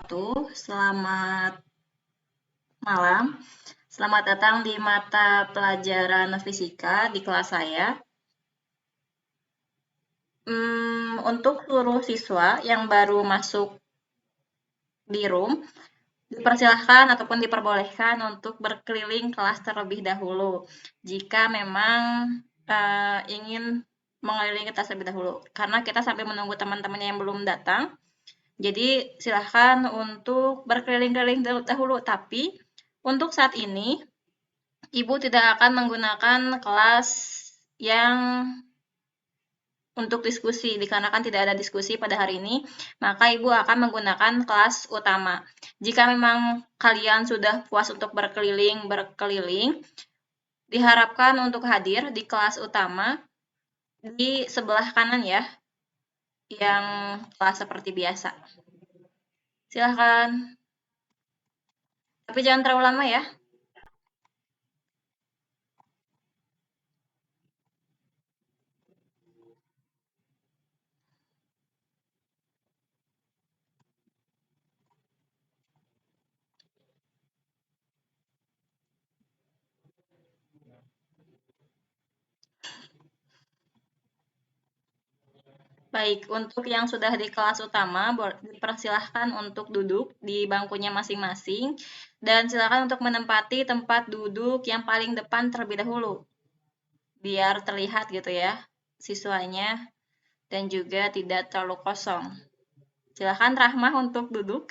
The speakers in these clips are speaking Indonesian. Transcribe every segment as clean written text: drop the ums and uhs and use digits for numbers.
Selamat malam. Selamat datang di mata pelajaran fisika di kelas saya. Untuk seluruh siswa yang baru masuk di room, dipersilahkan ataupun diperbolehkan untuk berkeliling kelas terlebih dahulu. Jika memang ingin mengelilingi kelas terlebih dahulu, karena kita sampai menunggu teman-temannya yang belum datang. Jadi silahkan untuk berkeliling-keliling dahulu, tapi untuk saat ini Ibu tidak akan menggunakan kelas yang untuk diskusi, dikarenakan tidak ada diskusi pada hari ini, maka Ibu akan menggunakan kelas utama. Jika memang kalian sudah puas untuk berkeliling, diharapkan untuk hadir di kelas utama di sebelah kanan ya, yang kelas seperti biasa. Silahkan. Tapi jangan terlalu lama ya. Baik, untuk yang sudah di kelas utama, dipersilahkan untuk duduk di bangkunya masing-masing, dan silakan untuk menempati tempat duduk yang paling depan terlebih dahulu, biar terlihat gitu ya, siswanya, dan juga tidak terlalu kosong. Silakan Rahmah untuk duduk.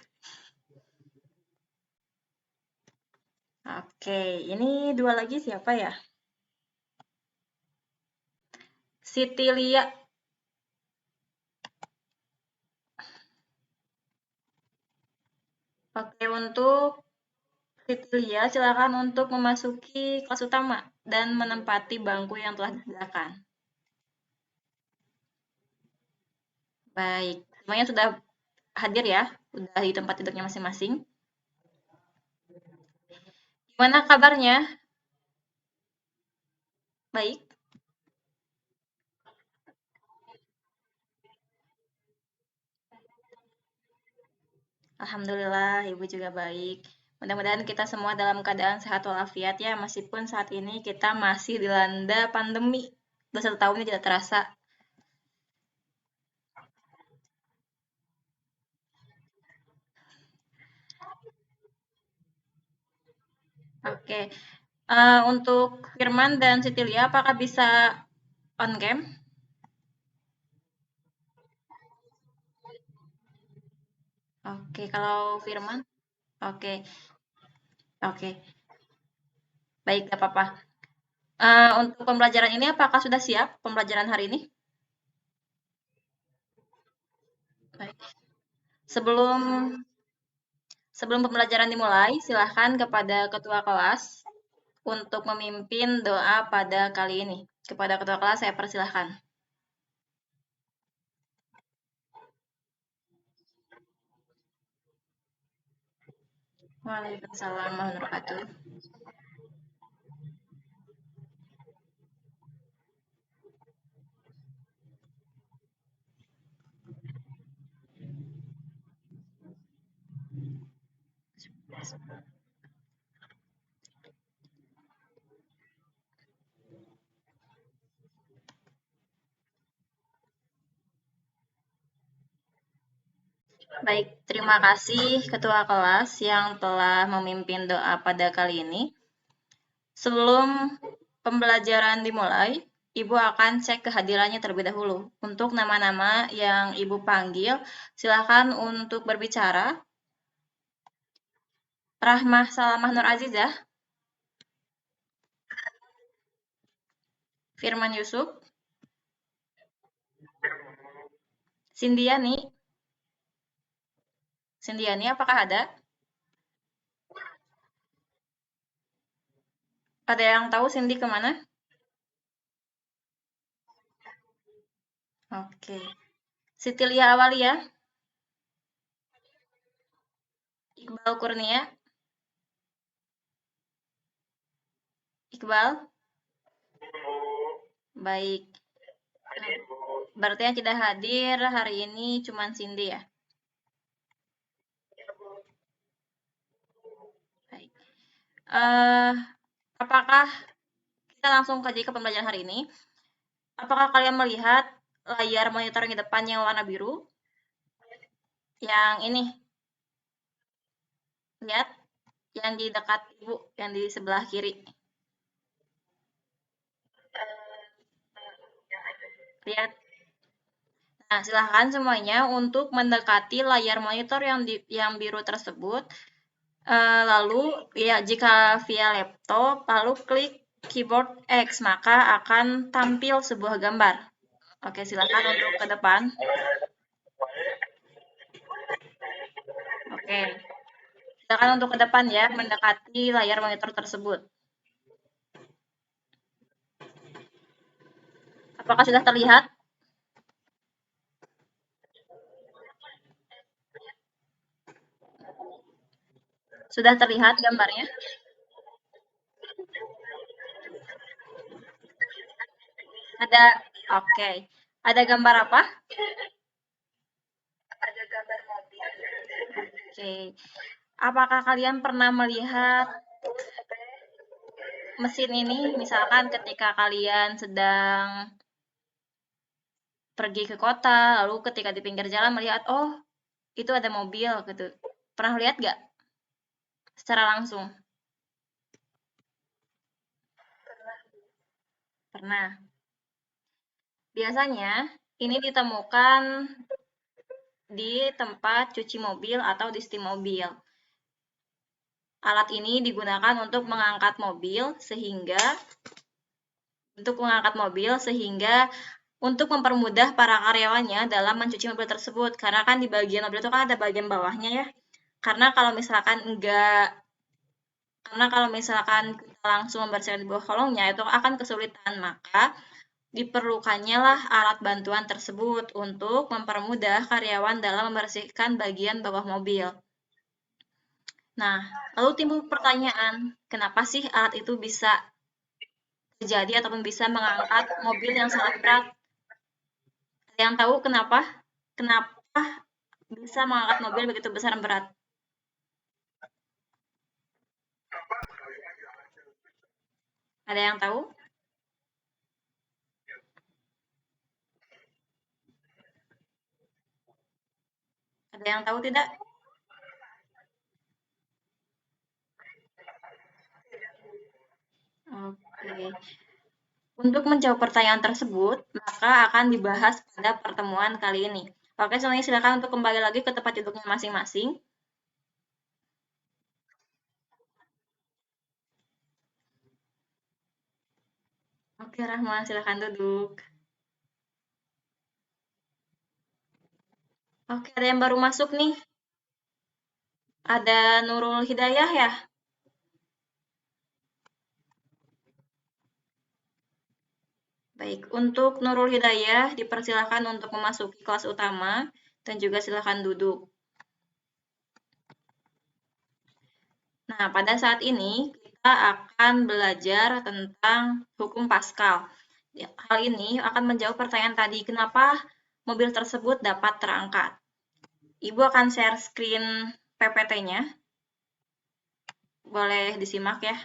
Oke, ini dua lagi siapa ya? Siti Lia. Oke, untuk Siti Lia, silakan untuk memasuki kelas utama dan menempati bangku yang telah disediakan. Baik, semuanya sudah hadir ya? Sudah di tempat duduknya masing-masing. Gimana kabarnya? Baik. Alhamdulillah, Ibu juga baik. Mudah-mudahan kita semua dalam keadaan sehat walafiat ya, meskipun saat ini kita masih dilanda pandemi. Udah 1 tahun ini tidak terasa. Oke, untuk Firman dan Sitilia, apakah bisa on cam? Oke, kalau Firman? Oke, oke. Baik, gak apa-apa. Untuk pembelajaran ini, apakah sudah siap pembelajaran hari ini? Baik. Sebelum Sebelum pembelajaran dimulai, silahkan kepada ketua kelas untuk memimpin doa pada kali ini. Kepada ketua kelas saya persilahkan. Waalaikumsalam warahmatullahi wabarakatuh. Baik, terima kasih ketua kelas yang telah memimpin doa pada kali ini. Sebelum pembelajaran dimulai, Ibu akan cek kehadirannya terlebih dahulu. Untuk nama-nama yang Ibu panggil, silakan untuk berbicara. Rahmah Salamah Nur Azizah, Firman Yusuf, Sindiani. Sindiani, apakah ada? Ada yang tahu Cindy kemana? Oke. Sitilia Awalia, Iqbal Kurnia, Iqbal. Baik. Berarti yang tidak hadir hari ini cuma Cindy ya? Apakah kita langsung ke pembelajaran hari ini? Apakah kalian melihat layar monitor yang di depan yang warna biru? Yang ini, lihat, yang di dekat ibu, yang di sebelah kiri. Lihat. Nah, silahkan semuanya untuk mendekati layar monitor yang biru tersebut. Lalu, ya, jika via laptop, lalu klik keyboard X, maka akan tampil sebuah gambar. Oke, silakan untuk ke depan. Oke, silakan untuk ke depan ya, mendekati layar monitor tersebut. Apakah sudah terlihat? Sudah terlihat gambarnya? Ada, oke. Ada gambar apa? Oke. Apakah kalian pernah melihat mesin ini? Misalkan ketika kalian sedang pergi ke kota, lalu ketika di pinggir jalan melihat, oh, itu ada mobil gitu. Pernah lihat nggak secara langsung? Pernah. Biasanya ini ditemukan di tempat cuci mobil atau di setim mobil. Alat ini digunakan untuk mengangkat mobil sehingga untuk mempermudah para karyawannya dalam mencuci mobil tersebut. Karena kan di bagian mobil itu kan ada bagian bawahnya ya. Karena kalau misalkan kita langsung membersihkan di bawah kolongnya itu akan kesulitan, maka diperlukannya lah alat bantuan tersebut untuk mempermudah karyawan dalam membersihkan bagian bawah mobil. Nah, lalu timbul pertanyaan, kenapa sih alat itu bisa terjadi ataupun bisa mengangkat mobil yang sangat berat? Ada yang tahu kenapa? Kenapa bisa mengangkat mobil begitu besar dan berat? Ada yang tahu? Ada yang tahu tidak? Oke. Untuk menjawab pertanyaan tersebut, maka akan dibahas pada pertemuan kali ini. Oke, semuanya silakan untuk kembali lagi ke tempat duduknya masing-masing. Oke, Rahma, silakan duduk. Oke, ada yang baru masuk nih. Ada Nurul Hidayah ya? Baik, untuk Nurul Hidayah dipersilakan untuk memasuki kelas utama dan juga silakan duduk. Nah, pada saat ini kita akan belajar tentang hukum Pascal. Ya, hal ini akan menjawab pertanyaan tadi, kenapa mobil tersebut dapat terangkat. Ibu akan share screen PPT-nya. Boleh disimak ya.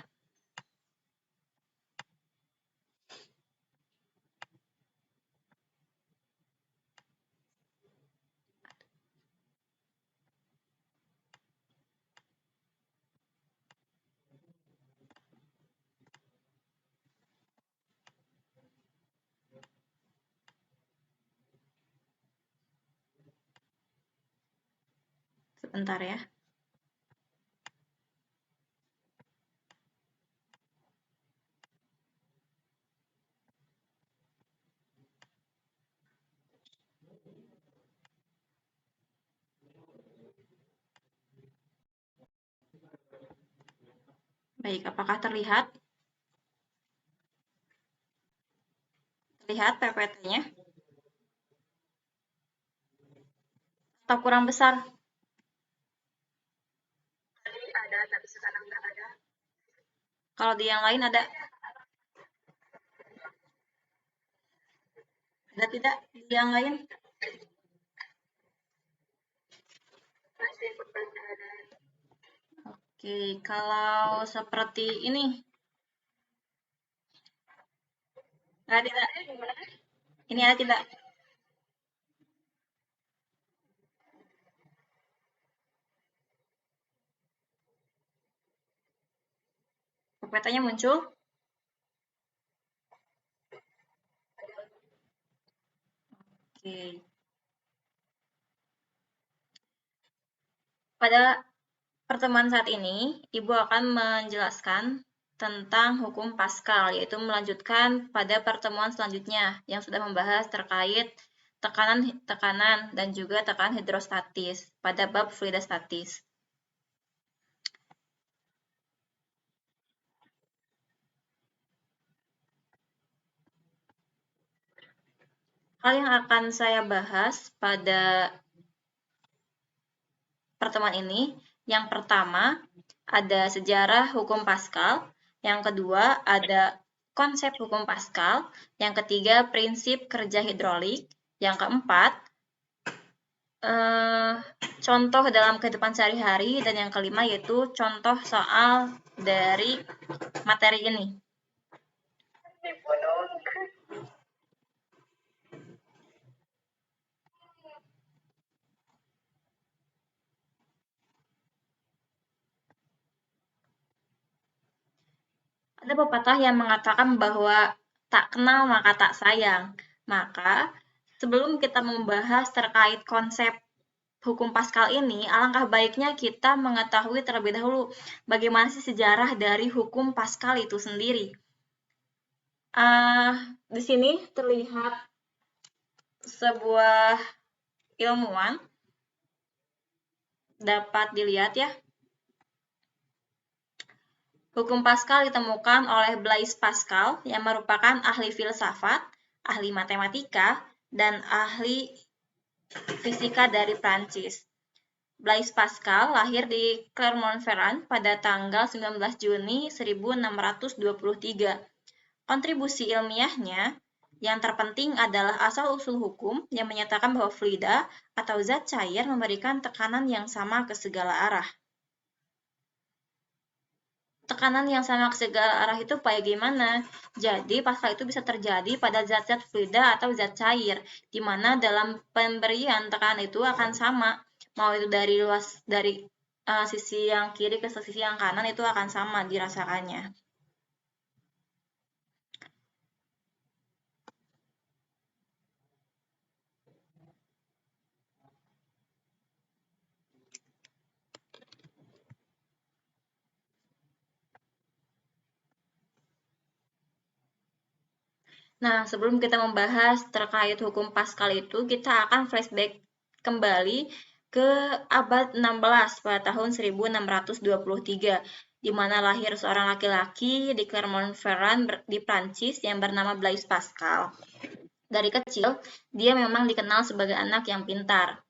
Sebentar ya. Baik, apakah terlihat? Terlihat PPT-nya? Atau kurang besar? Kalau di yang lain ada? Ada tidak di yang lain? Oke, kalau seperti ini, ada tidak? Ini ada tidak? Petanya muncul? Oke. Pada pertemuan saat ini, Ibu akan menjelaskan tentang hukum Pascal, yaitu melanjutkan pada pertemuan selanjutnya yang sudah membahas terkait tekanan dan juga tekanan hidrostatis pada bab fluidostatis. Hal yang akan saya bahas pada pertemuan ini, yang pertama ada sejarah hukum Pascal, yang kedua ada konsep hukum Pascal, yang ketiga prinsip kerja hidrolik, yang keempat contoh dalam kehidupan sehari-hari, dan yang kelima yaitu contoh soal dari materi ini. Ada pepatah yang mengatakan bahwa tak kenal maka tak sayang. Maka, sebelum kita membahas terkait konsep hukum Pascal ini, alangkah baiknya kita mengetahui terlebih dahulu bagaimana sih sejarah dari hukum Pascal itu sendiri. Di sini terlihat sebuah ilmuwan, dapat dilihat ya. Hukum Pascal ditemukan oleh Blaise Pascal yang merupakan ahli filsafat, ahli matematika, dan ahli fisika dari Prancis. Blaise Pascal lahir di Clermont-Ferrand pada tanggal 19 Juni 1623. Kontribusi ilmiahnya yang terpenting adalah asal-usul hukum yang menyatakan bahwa fluida atau zat cair memberikan tekanan yang sama ke segala arah. Tekanan yang sama ke segala arah itu bagaimana? Jadi, Pascal itu bisa terjadi pada zat-zat fluida atau zat cair, di mana dalam pemberian tekanan itu akan sama, mau itu dari sisi yang kiri ke sisi yang kanan itu akan sama dirasakannya. Nah, sebelum kita membahas terkait hukum Pascal itu, kita akan flashback kembali ke abad 16 pada tahun 1623, di mana lahir seorang laki-laki di Clermont-Ferrand di Prancis yang bernama Blaise Pascal. Dari kecil, dia memang dikenal sebagai anak yang pintar.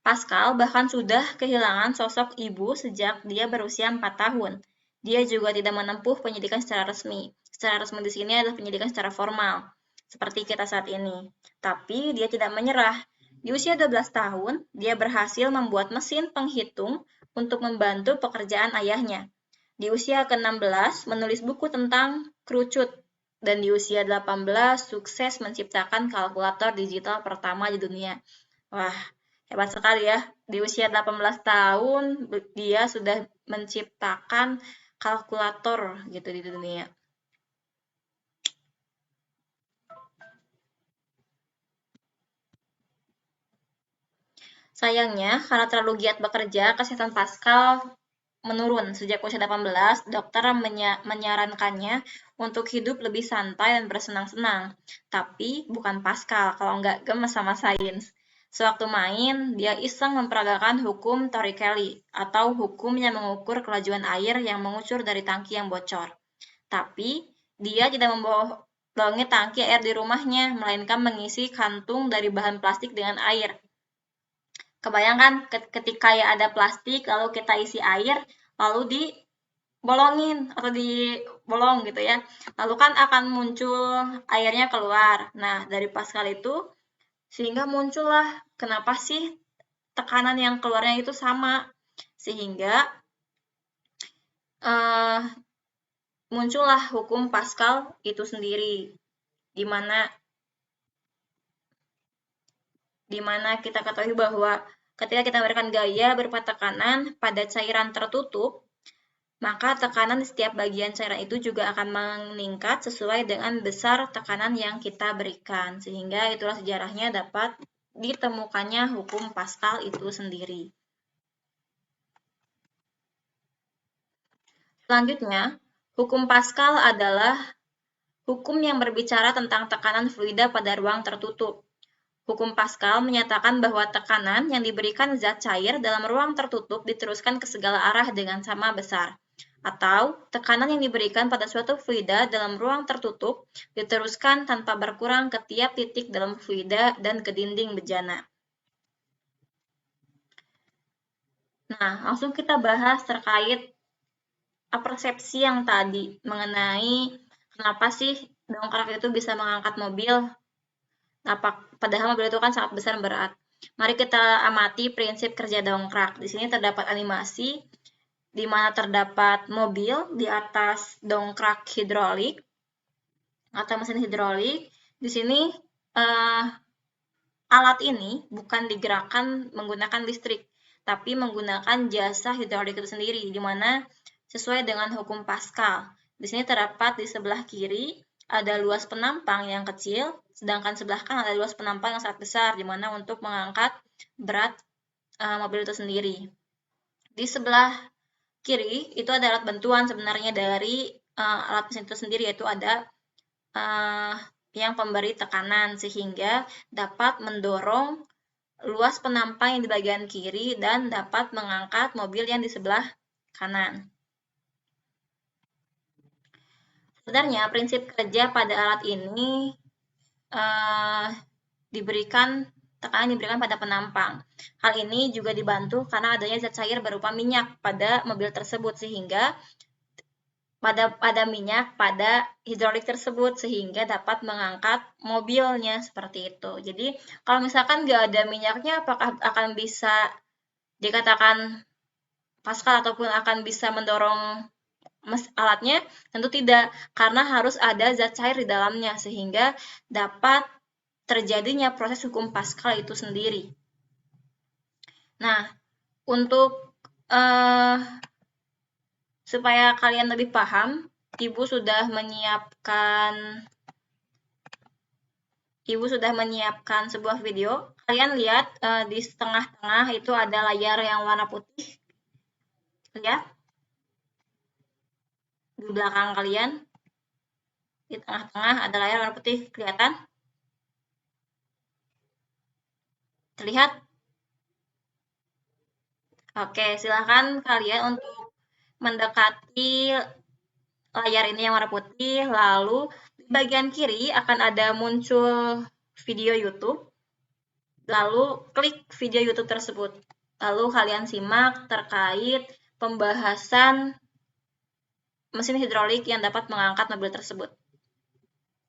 Pascal bahkan sudah kehilangan sosok ibu sejak dia berusia 4 tahun. Dia juga tidak menempuh pendidikan secara resmi. Secara resmi di sini adalah pendidikan secara formal, seperti kita saat ini. Tapi dia tidak menyerah. Di usia 12 tahun, dia berhasil membuat mesin penghitung untuk membantu pekerjaan ayahnya. Di usia ke-16, menulis buku tentang kerucut. Dan di usia 18, sukses menciptakan kalkulator digital pertama di dunia. Wah, hebat sekali ya. Di usia 18 tahun, dia sudah menciptakan kalkulator gitu di dunia. Sayangnya, karena terlalu giat bekerja, kesehatan Pascal menurun. Sejak usia 18, dokter menyarankannya untuk hidup lebih santai dan bersenang-senang. Tapi bukan Pascal kalau nggak gemes sama sains. Sewaktu main, dia iseng memperagakan hukum Torricelli atau hukum yang mengukur kelajuan air yang mengucur dari tangki yang bocor. Tapi, dia tidak membolongi tangki air di rumahnya, melainkan mengisi kantung dari bahan plastik dengan air. Kebayangkan ketika ya ada plastik, lalu kita isi air, lalu dibolongin atau dibolong gitu ya. Lalu kan akan muncul airnya keluar. Nah, dari Pascal itu, sehingga muncullah kenapa sih tekanan yang keluarnya itu sama. Sehingga muncullah hukum Pascal itu sendiri, di mana kita ketahui bahwa ketika kita memberikan gaya berupa tekanan pada cairan tertutup, maka tekanan di setiap bagian cairan itu juga akan meningkat sesuai dengan besar tekanan yang kita berikan. Sehingga itulah sejarahnya dapat ditemukannya hukum Pascal itu sendiri. Selanjutnya, hukum Pascal adalah hukum yang berbicara tentang tekanan fluida pada ruang tertutup. Hukum Pascal menyatakan bahwa tekanan yang diberikan zat cair dalam ruang tertutup diteruskan ke segala arah dengan sama besar. Atau, tekanan yang diberikan pada suatu fluida dalam ruang tertutup diteruskan tanpa berkurang ke tiap titik dalam fluida dan ke dinding bejana. Nah, langsung kita bahas terkait persepsi yang tadi mengenai kenapa sih dongkrak itu bisa mengangkat mobil, padahal mobil itu kan sangat besar dan berat. Mari kita amati prinsip kerja dongkrak. Di sini terdapat animasi di mana terdapat mobil di atas dongkrak hidrolik atau mesin hidrolik. Di sini alat ini bukan digerakkan menggunakan listrik, tapi menggunakan jasa hidrolik itu sendiri, di mana sesuai dengan hukum Pascal. Di sini terdapat di sebelah kiri ada luas penampang yang kecil, sedangkan sebelah kanan ada luas penampang yang sangat besar, di mana untuk mengangkat berat mobil itu sendiri. Di sebelah kiri itu ada alat bantuan sebenarnya dari alat mesin itu sendiri, yaitu ada yang pemberi tekanan sehingga dapat mendorong luas penampang yang di bagian kiri dan dapat mengangkat mobil yang di sebelah kanan. Sebenarnya prinsip kerja pada alat ini tekanan diberikan pada penampang. Hal ini juga dibantu karena adanya zat cair berupa minyak pada mobil tersebut, sehingga pada minyak pada hidrolik tersebut sehingga dapat mengangkat mobilnya seperti itu. Jadi kalau misalkan nggak ada minyaknya, apakah akan bisa dikatakan Pascal ataupun akan bisa mendorong alatnya? Tentu tidak, karena harus ada zat cair di dalamnya sehingga dapat terjadinya proses hukum Pascal itu sendiri. Nah, untuk supaya kalian lebih paham, Ibu sudah menyiapkan sebuah video. Kalian lihat di tengah-tengah itu ada layar yang warna putih. Lihat di belakang kalian. Di tengah-tengah ada layar warna putih, kelihatan? Terlihat? Oke, silahkan kalian untuk mendekati layar ini yang warna putih, lalu di bagian kiri akan ada muncul video YouTube, lalu klik video YouTube tersebut. Lalu kalian simak terkait pembahasan mesin hidrolik yang dapat mengangkat mobil tersebut.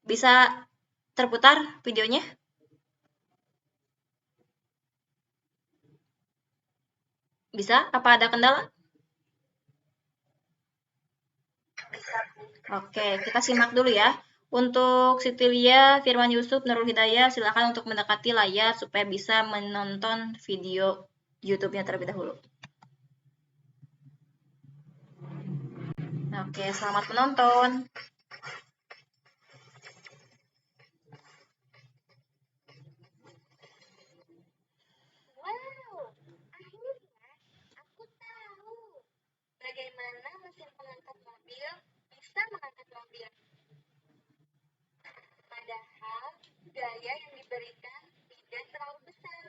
Bisa terputar videonya? Bisa? Apa ada kendala? Oke, kita simak dulu ya. Untuk Sitilia, Firman Yusuf, Nurul Hidayah, silakan untuk mendekati layar supaya bisa menonton video YouTube-nya terlebih dahulu. Oke, selamat menonton. Wow, akhirnya aku tahu bagaimana mesin pengangkat mobil bisa mengangkat mobil. Padahal gaya yang diberikan tidak terlalu besar.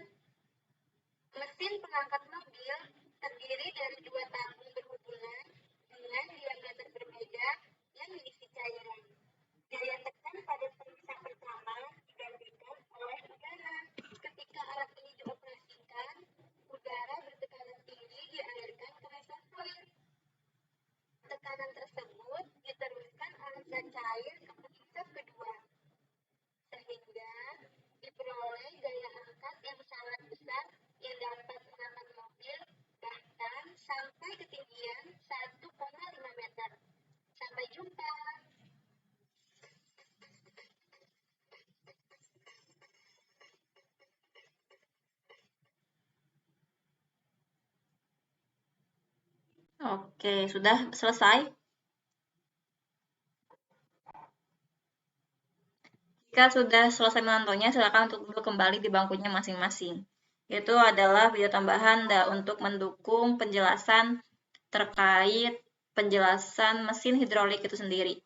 Mesin pengangkat mobil terdiri dari dua tabung berhubungan dengan diameter berbeda yang diisi cairan. Gaya tekan pada perisai pertama digantikan oleh udara. Ketika alat ini dioperasikan, udara bertekanan tinggi dialirkan ke reservoir. Tekanan tersebut diteruskan oleh zat cair ke perisai kedua, sehingga diperoleh gaya angkat yang sangat besar yang dapat mengangkat mobil bahkan sampai ketinggian Oke, sudah selesai? Jika sudah selesai menontonnya, silakan untuk duduk kembali di bangkunya masing-masing. Itu adalah video tambahan untuk mendukung penjelasan terkait penjelasan mesin hidrolik itu sendiri.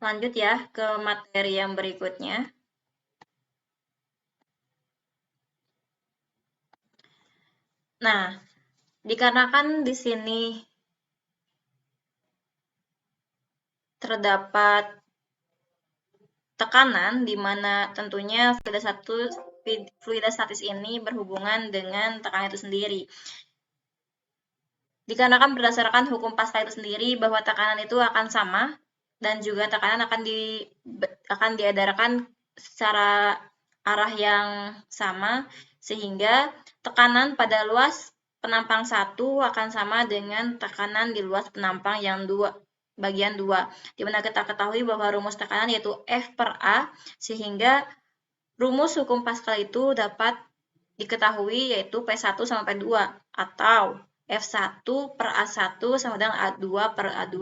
Lanjut ya ke materi yang berikutnya. Nah, dikarenakan di sini terdapat tekanan di mana tentunya fluidastatis ini berhubungan dengan tekanan itu sendiri. Dikarenakan berdasarkan hukum Pascal itu sendiri bahwa tekanan itu akan sama dan juga tekanan akan diedarkan secara arah yang sama, sehingga tekanan pada luas penampang 1 akan sama dengan tekanan di luas penampang yang bagian 2, di mana kita ketahui bahwa rumus tekanan yaitu F per A, sehingga rumus hukum Pascal itu dapat diketahui yaitu P1 sama P2, atau F1 per A1 sama dengan A2 per A2.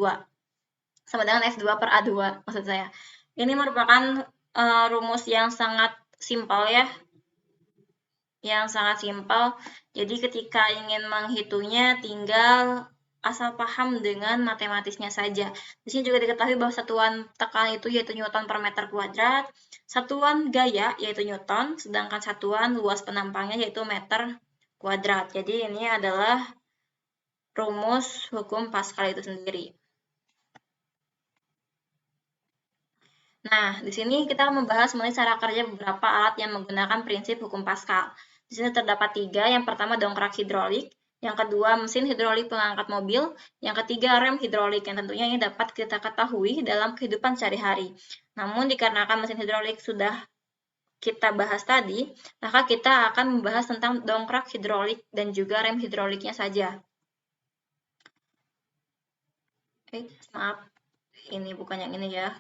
Sama dengan F2 per A2, maksud saya. Ini merupakan rumus yang sangat simpel ya. Yang sangat simpel. Jadi ketika ingin menghitungnya tinggal asal paham dengan matematisnya saja. Di sini juga diketahui bahwa satuan tekanan itu yaitu Newton per meter kuadrat, satuan gaya yaitu Newton, sedangkan satuan luas penampangnya yaitu meter kuadrat. Jadi ini adalah rumus hukum Pascal itu sendiri. Nah, di sini kita membahas mengenai cara kerja beberapa alat yang menggunakan prinsip hukum Pascal. Di sini terdapat 3, yang pertama dongkrak hidrolik, yang kedua mesin hidrolik pengangkat mobil, yang ketiga rem hidrolik, yang tentunya ini dapat kita ketahui dalam kehidupan sehari-hari. Namun dikarenakan mesin hidrolik sudah kita bahas tadi, maka kita akan membahas tentang dongkrak hidrolik dan juga rem hidroliknya saja. Maaf, ini bukan yang ini ya.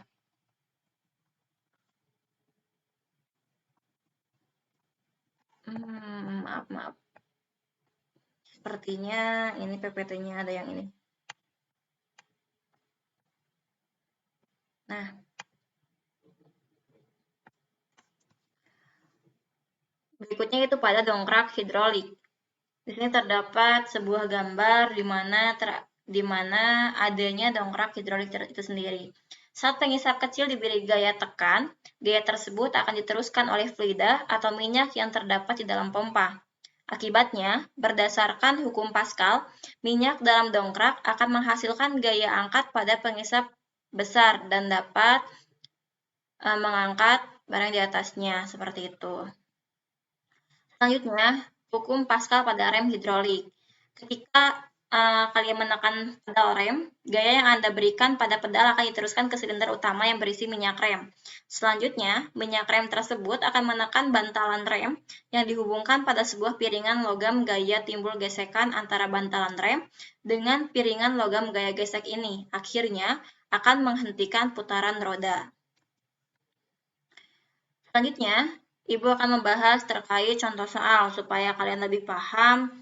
Maaf. Sepertinya ini PPT-nya ada yang ini. Nah, berikutnya itu pada dongkrak hidrolik. Di sini terdapat sebuah gambar di mana adanya dongkrak hidrolik itu sendiri. Saat pengisap kecil diberi gaya tekan, gaya tersebut akan diteruskan oleh fluida atau minyak yang terdapat di dalam pompa. Akibatnya, berdasarkan hukum Pascal, minyak dalam dongkrak akan menghasilkan gaya angkat pada pengisap besar dan dapat mengangkat barang di atasnya, seperti itu. Selanjutnya, hukum Pascal pada rem hidrolik. Ketika kalian menekan pedal rem, gaya yang Anda berikan pada pedal akan diteruskan ke silinder utama yang berisi minyak rem. Selanjutnya, minyak rem tersebut akan menekan bantalan rem yang dihubungkan pada sebuah piringan logam gaya timbul gesekan antara bantalan rem dengan piringan logam gaya gesek ini. Akhirnya, akan menghentikan putaran roda. Selanjutnya, Ibu akan membahas terkait contoh soal supaya kalian lebih paham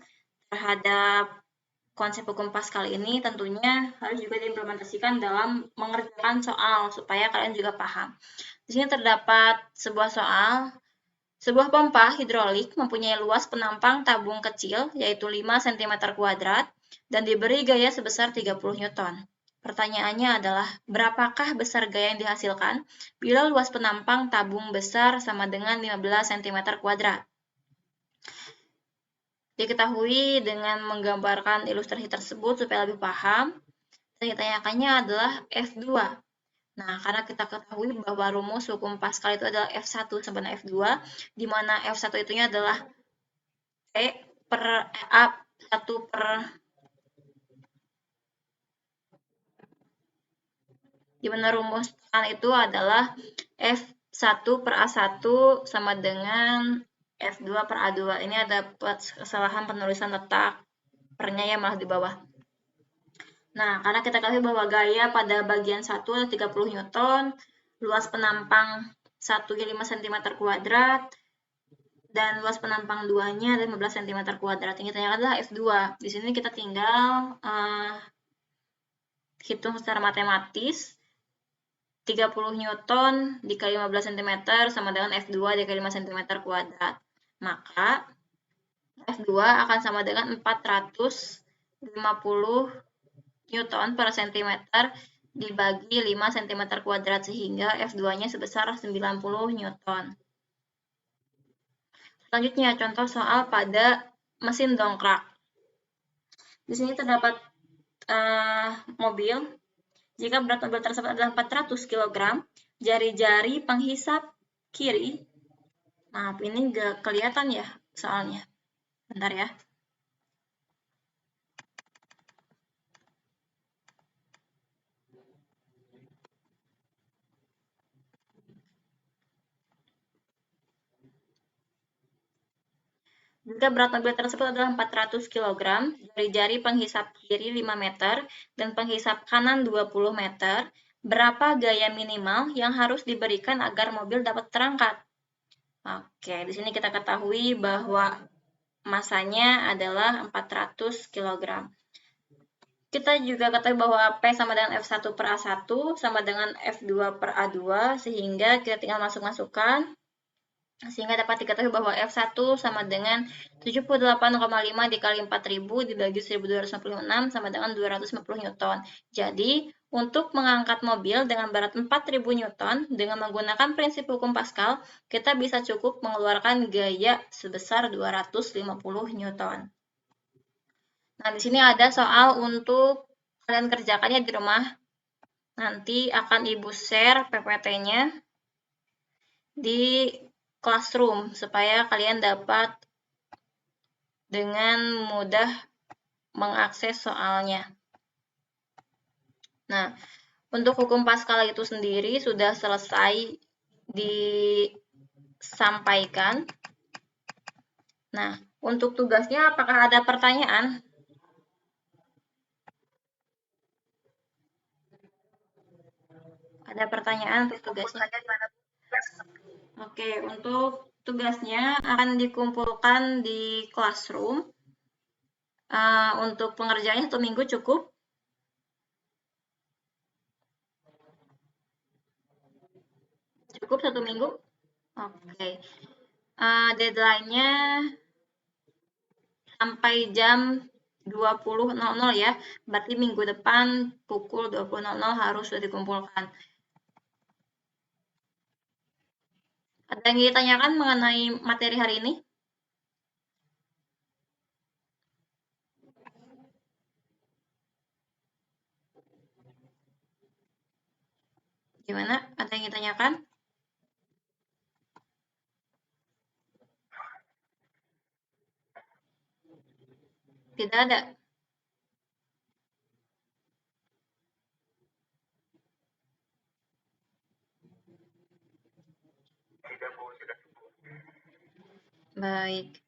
terhadap konsep hukum Pascal ini. Tentunya harus juga diimplementasikan dalam mengerjakan soal supaya kalian juga paham. Di sini terdapat sebuah soal. Sebuah pompa hidrolik mempunyai luas penampang tabung kecil yaitu 5 cm kuadrat dan diberi gaya sebesar 30 Newton. Pertanyaannya adalah, berapakah besar gaya yang dihasilkan bila luas penampang tabung besar sama dengan 15 cm kuadrat? Diketahui dengan menggambarkan ilustrasi tersebut supaya lebih paham, yang ditanyakannya adalah F2. Nah, karena kita ketahui bahwa rumus hukum Pascal itu adalah F1 sama dengan F2, di mana F1 itunya adalah P per A1 per di mana rumus tekanan itu adalah F1 per A1 sama dengan F2 per A2. Ini ada kesalahan penulisan letak pernya ya malah di bawah. Nah, karena kita ketahui bahwa gaya pada bagian 1 adalah 30 Newton, luas penampang 1 5 cm kuadrat, dan luas penampang 2-nya 15 cm kuadrat. Yang kita tanyakan adalah F2. Di sini kita tinggal hitung secara matematis. 30 Newton dikali 15 cm sama dengan F2 dikali 5 cm kuadrat. Maka F2 akan sama dengan 450 Newton per cm dibagi 5 cm kuadrat sehingga F2-nya sebesar 90 Newton. Selanjutnya, contoh soal pada mesin dongkrak. Di sini terdapat mobil. Jika berat mobil tersebut adalah 400 kg, jari-jari penghisap kiri. Maaf, ini nggak kelihatan ya soalnya. Bentar ya. Jika berat mobil tersebut adalah 400 kg, jari-jari penghisap kiri 5 meter dan penghisap kanan 20 meter, berapa gaya minimal yang harus diberikan agar mobil dapat terangkat? Oke, di sini kita ketahui bahwa masanya adalah 400 kg. Kita juga ketahui bahwa P sama dengan F1 per A1 sama dengan F2 per A2, sehingga kita tinggal masuk-masukkan. Sehingga dapat diketahui bahwa F1 sama dengan 78,5 dikali 4000 dibagi 1256 sama dengan 250 Newton. Jadi, untuk mengangkat mobil dengan berat 4000 Newton dengan menggunakan prinsip hukum Pascal, kita bisa cukup mengeluarkan gaya sebesar 250 Newton. Nah, di sini ada soal untuk kalian kerjakannya di rumah. Nanti akan Ibu share PPT-nya di Classroom supaya kalian dapat dengan mudah mengakses soalnya. Nah, untuk hukum Pascal itu sendiri sudah selesai disampaikan. Nah, untuk tugasnya apakah ada pertanyaan? Ada pertanyaan untuk tugasnya? Oke, untuk tugasnya akan dikumpulkan di Classroom. Untuk pengerjaannya 1 minggu cukup? Cukup 1 minggu? Oke. Deadline-nya sampai jam 20.00 ya. Berarti minggu depan pukul 20.00 harus sudah dikumpulkan. Ada yang ditanyakan mengenai materi hari ini? Gimana? Ada yang ditanyakan? Tidak ada. Baik.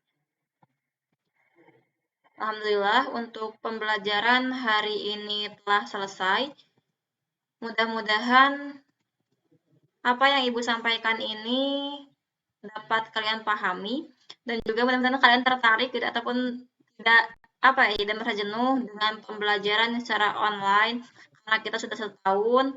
Alhamdulillah untuk pembelajaran hari ini telah selesai. Mudah-mudahan apa yang Ibu sampaikan ini dapat kalian pahami dan juga mudah-mudahan kalian tertarik ataupun tidak merasa jenuh dengan pembelajaran secara online karena kita sudah 1 tahun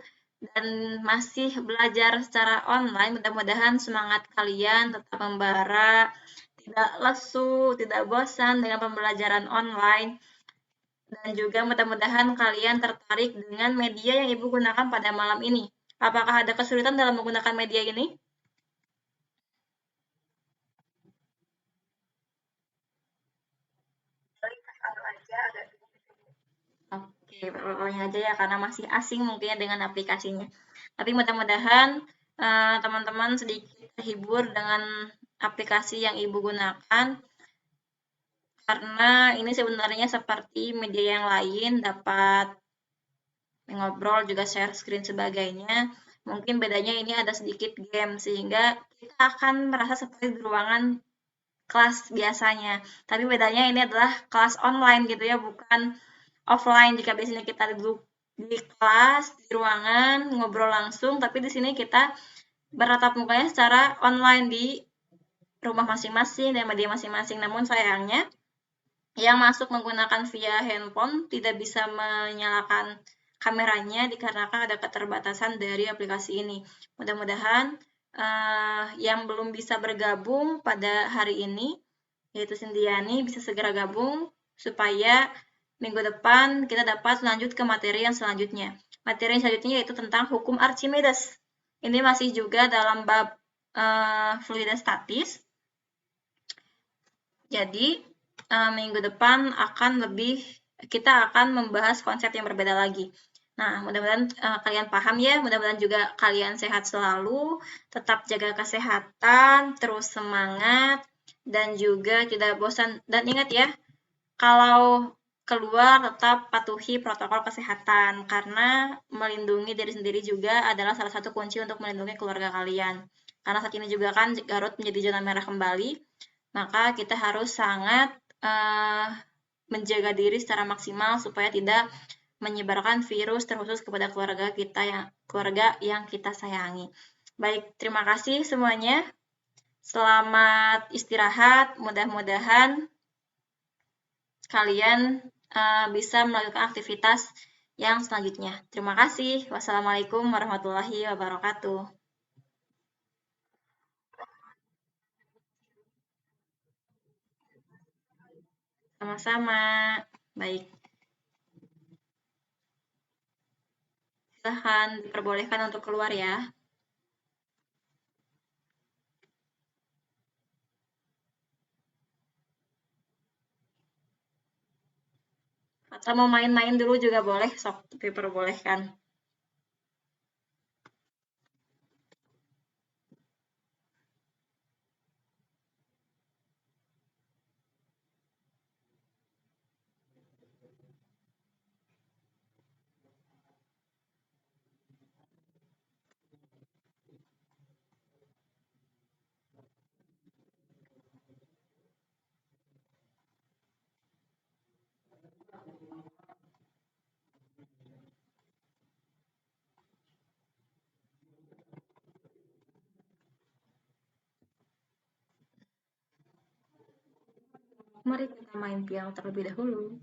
dan masih belajar secara online. Mudah-mudahan semangat kalian tetap membara, tidak lesu, tidak bosan dengan pembelajaran online, dan juga mudah-mudahan kalian tertarik dengan media yang Ibu gunakan pada malam ini. Apakah ada kesulitan dalam menggunakan media ini? Oke, pokoknya aja ya karena masih asing mungkin ya dengan aplikasinya. Tapi mudah-mudahan teman-teman sedikit terhibur dengan aplikasi yang Ibu gunakan karena ini sebenarnya seperti media yang lain, dapat ngobrol juga share screen sebagainya. Mungkin bedanya ini ada sedikit game sehingga kita akan merasa seperti di ruangan kelas biasanya. Tapi bedanya ini adalah kelas online gitu ya, bukan offline. Jika biasanya kita duduk di kelas, di ruangan, ngobrol langsung, tapi di sini kita bertatap mukanya secara online di rumah masing-masing dan media masing-masing. Namun sayangnya, yang masuk menggunakan via handphone tidak bisa menyalakan kameranya dikarenakan ada keterbatasan dari aplikasi ini. Mudah-mudahan yang belum bisa bergabung pada hari ini, yaitu Sindiani, bisa segera gabung supaya minggu depan kita dapat lanjut ke materi yang selanjutnya. Materi yang selanjutnya yaitu tentang hukum Archimedes. Ini masih juga dalam bab fluidostatis. Jadi minggu depan kita akan membahas konsep yang berbeda lagi. Nah, mudah-mudahan kalian paham ya, mudah-mudahan juga kalian sehat selalu, tetap jaga kesehatan, terus semangat, dan juga tidak bosan. Dan ingat ya, kalau keluar tetap patuhi protokol kesehatan, karena melindungi diri sendiri juga adalah salah satu kunci untuk melindungi keluarga kalian. Karena saat ini juga kan Garut menjadi zona merah kembali, maka kita harus sangat menjaga diri secara maksimal supaya tidak menyebarkan virus terkhusus kepada keluarga yang kita sayangi. Baik, terima kasih semuanya. Selamat istirahat. Mudah-mudahan kalian bisa melakukan aktivitas yang selanjutnya. Terima kasih. Wassalamualaikum warahmatullahi wabarakatuh. Sama-sama. Baik, silahkan diperbolehkan untuk keluar ya. Atau mau main-main dulu juga boleh, sok diperbolehkan. Mari kita main piano terlebih dahulu.